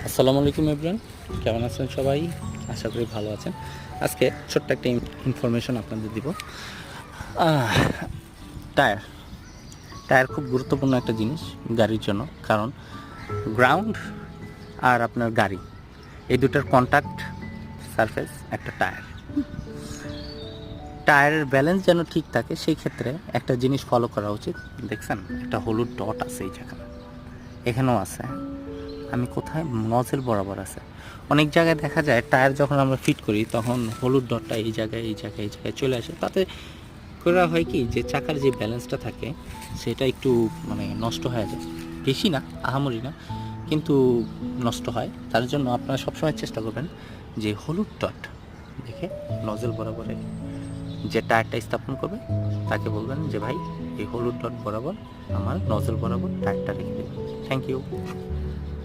আসসালামু আলাইকুম এভরিওয়ান, কেমন আছেন সবাই? আশা করি ভালো আছেন। আজকে ছোট্ট একটা ইনফরমেশন আপনাদের দিব। আহ, টায়ার টায়ার খুব গুরুত্বপূর্ণ একটা জিনিস গাড়ির জন্য। কারণ গ্রাউন্ড আর আপনার গাড়ি, এই দুটার কন্ট্যাক্ট সারফেস একটা টায়ার। টায়ারের ব্যালেন্স যেন ঠিক থাকে, সেই ক্ষেত্রে একটা জিনিস ফলো করা উচিত। দেখছেন, একটা হলুদ ডট আছে এই জায়গায়, এখানেও আছে। আমি কোথায়, নজেল বরাবর আছে। অনেক জায়গায় দেখা যায় টায়ার যখন আমরা ফিট করি তখন হলুদ ডটটা এই জায়গায় চলে আসে। তাতে করা হয় কি, যে চাকার যে ব্যালেন্সটা থাকে সেটা একটু নষ্ট হয়ে যায়। বেশি না, আহামরি না, কিন্তু নষ্ট হয়। তার জন্য আপনারা সবসময় চেষ্টা করবেন যে হলুদ ডট দেখে নজেল বরাবরে যে টায়ারটা স্থাপন করবে তাকে বলবেন যে ভাই, এই হলুদ ডট বরাবর আমার নজেল বরাবর টায়ারটা রেখে দেবেন। Thank you.